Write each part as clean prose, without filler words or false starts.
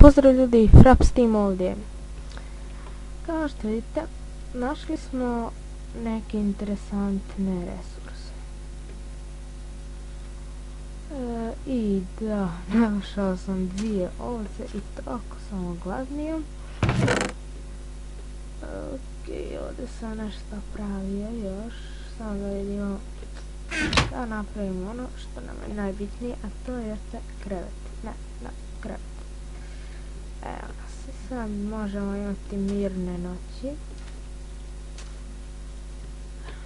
Pozdrav ljudi, Fraps Team ovdje. Kao što vidite, našli smo neke interesantne resurse. I da, našao sam 2 ovce i tako sam ogladnio. Ok, ovdje sam nešto pravio još, samo da vidimo da napravimo ono što nam je najbitnije, a to jeste krevet. Krevet. Evo nas, sad možemo imati mirne noći.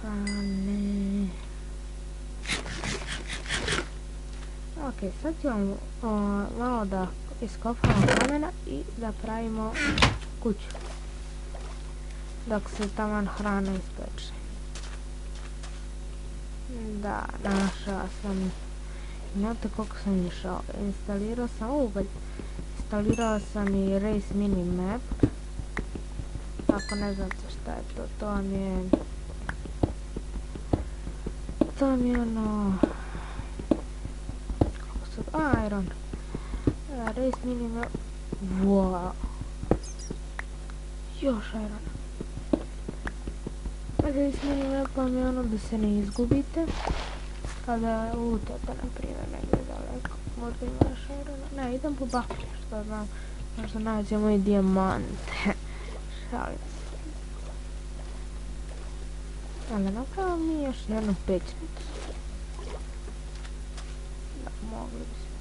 Hrane. Ok, sad ćemo malo da iskopamo kamena i da pravimo kuću. Dok se taman hrana ispeče. Da, našao sam. Znate koliko sam išao. Instalirao sam i Race Mini Map. Ako ne znate šta je to, to vam je ono... Iron. Race Mini Map. Wow. Još Iron. Race Mini Map vam je ono da se ne izgubite kada lutate, na primjer, negdje daleko. Možda imaš Irona. Ne, idem po baklje, što znam. Možda nađemo i dijamante. Šalim se. Ali napravimo mi još jednu pećnicu. Da, mogli bismo.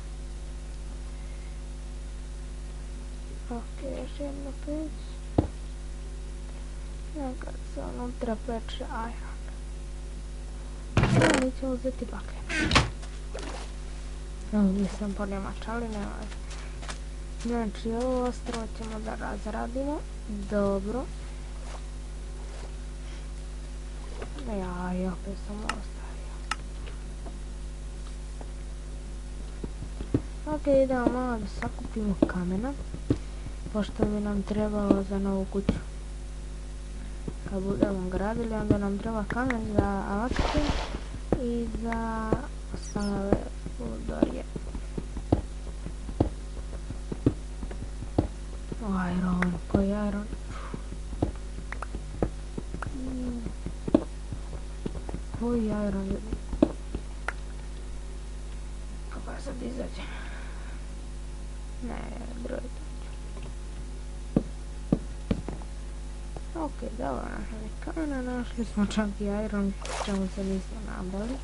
Ok, još jedna peć. Nekad se unutra peče Iron. Mi ćemo uzeti baklje. Nisam ponemačali, nema. Znači, ovo ostalo ćemo da razradimo. Dobro. I opet sam ostavio. Ok, idemo malo da sakupimo kamena. Pošto bi nam trebalo za novu kuću. Kad budemo gradili, onda nam treba kamen za alakse i za stanove u dolje. Iron, koji Iron? Koji Iron ljudi? Kako sad izađe? Ne, broj to. Ok, dobro, našli kamena, našli smo čak i Iron, čemu se nismo nabali.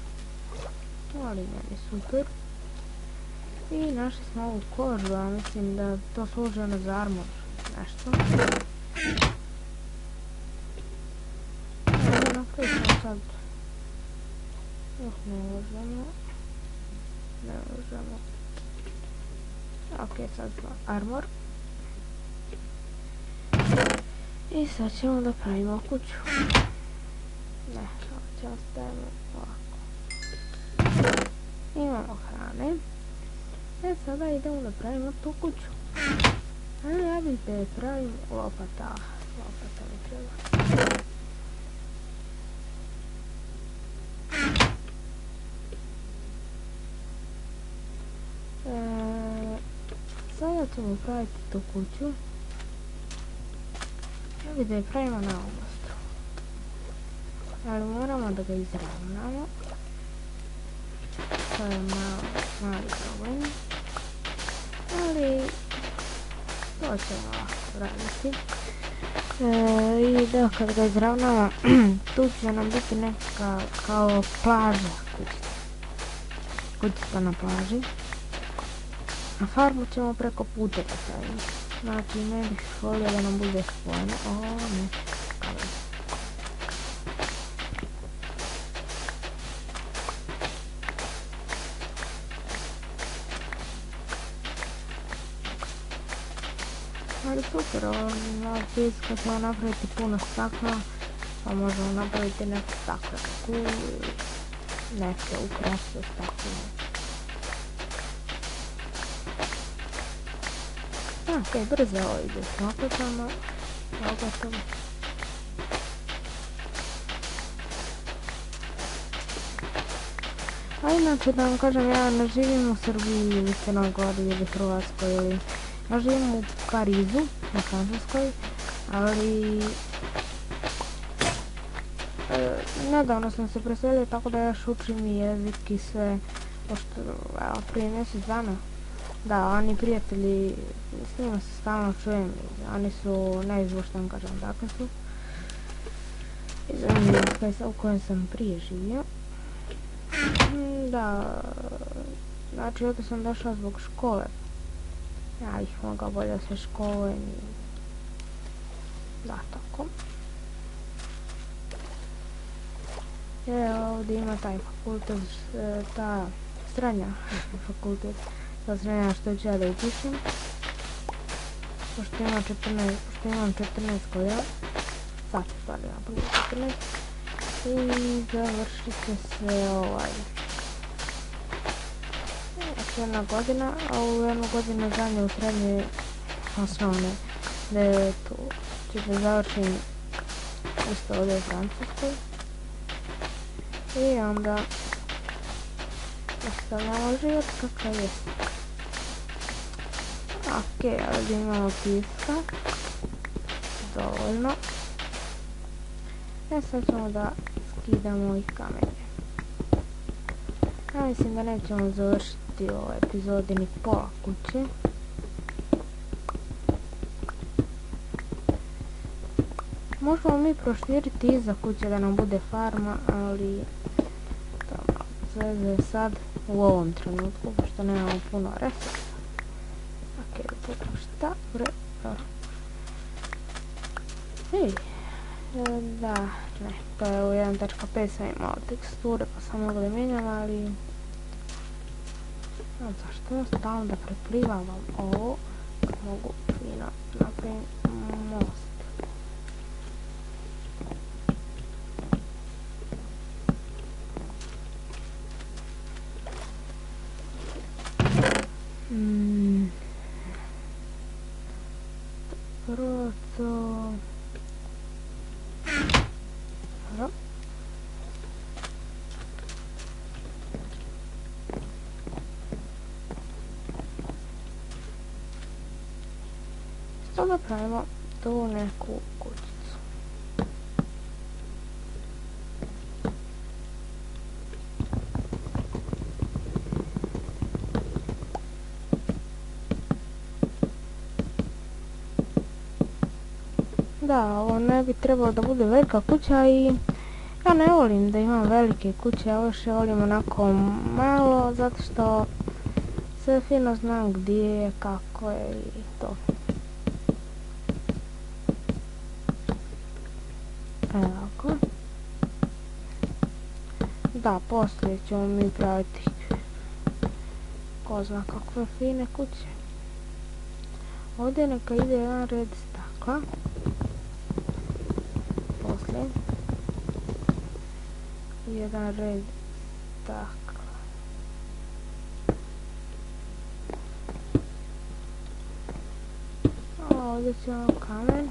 Ali meni super. I našli smo ovu kožu, a mislim da to služi ono za armor. Nešto. Napravit ćemo sad. Ne možemo. Ok, sad smo armor. I sad ćemo da pravimo kuću. Ne, ovo ćemo stavimo ovako. Imamo hrane. Sada idemo da pravimo tu kuću. Ja bih da je pravim lopata. Lopata mi treba. Sada ćemo praviti tu kuću. Ja bih da je pravimo na ovom ostrovu. Ali moramo da ga izravnamo. To je mali problem. Ali to ćemo ovako raditi. I da, kad ga izravnamo, tu će nam biti neka kao plaža kućica. Kućica na plaži. A farmu ćemo preko puta postaviti. Znači, ne bih volio da nam bude spojeno. Ne. Ali super, ova pjeska ćemo napraviti puno stakla, pa možemo napraviti neke stakle kule, neke ukrase stakle. Ok, brzo ovo ide s lopatama, lopatom. A inače da vam kažem, ja ne živim u Srbiji ili Crnoj Gori ili Hrvatskoj ili Ja živim u Parizu, u Francuskoj, ali nedavno sam se preselio, tako da još učim i jezik i sve, pošto prije mjesec dana. Da, oni prijatelji, s njima se stalno čujem, oni su najizvuštan, kažem, dakle su iz zemlje u kojem sam prije živio. Da, znači ovdje sam došla zbog škole. Ja ih mogla bolje sve škole i da, tako. Ovdje ima taj fakultet, ta srednja fakultet, ta srednja što ću ja da upišem. Pošto imam 14 godina, sad se stvari napunio 14 i završit će se jedna godina, a u jednu godinu zadnje u srednje osnovne, gdje tu ću da završim isto ovdje u Francuskoj. I onda ostavljamo život kakav je. Ok, ovdje imamo pijeska. Dovoljno. Sad ćemo da skidamo i kamenje. Ja mislim da nećemo završiti ovaj epizodi ni pola kuće. Možemo mi proširiti iza kuće da nam bude farma, ali to malo zveze sad u ovom trenutku, pošto nemamo puno resursa. Ok, šta? Da, ne, to je u 1.5 sam imao teksture pa sam mogla da mijenjam, ali zašto ja stalno da preplivavam ovo, mogu fino napravim most. Prvo to... Dobro. Što da pravimo tu neku kućicu. Da, ovo ne bi trebalo da bude velika kuća i ja ne volim da imam velike kuće, ja još volim onako malo, zato što sve fino znam gdje je, kako je i to. Evo. Da, poslije ćemo mi praviti ko zna kakve fine kuće. Ovdje neka ide jedan red stakla. Poslije jedan red stakla. Ovdje ćemo kamen.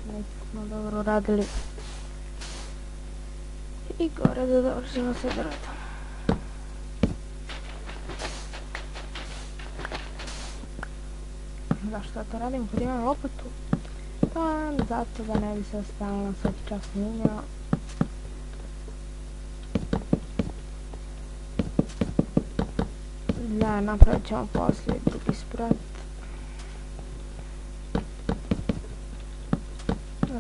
Nismo dobro radili i gore da dovršimo sa drvetom. Zašto to radim kad imam lopatu? Pa zato da ne bi se stalno svaki čas mijenjao. Da, napravit ćemo poslije drugi sprat.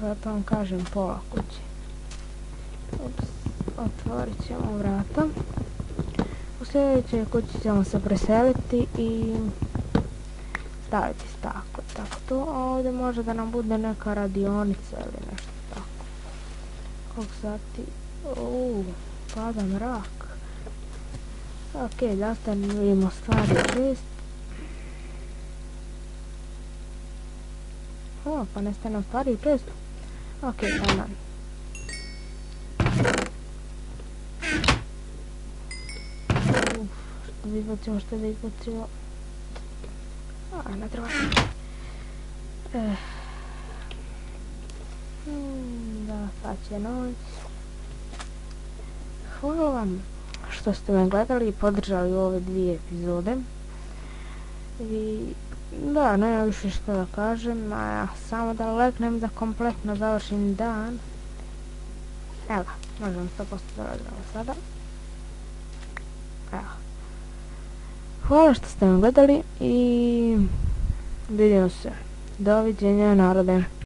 Zato vam kažem pola kuće. Otvorit ćemo vrata. U sljedećoj kući ćemo se preseliti i staviti staklo. Tako to, a ovdje može da nam bude neka radionica ili nešto tako. Koliko sati? Pada mrak. Ok, da stavimo stvari 6. Pa nestaje nam stvari 6. Ok, taman. izbacimo što da izbacimo. A, ne treba. Da, sad će noć. Hvala vam što ste me gledali i podržali ove 2 epizode. I da, nema više što da kažem, a ja samo da legnem da kompletno završim dan. Evo, možemo 100% da legamo sada. Evo. Hvala što ste me gledali i vidimo se. Doviđenja, narode.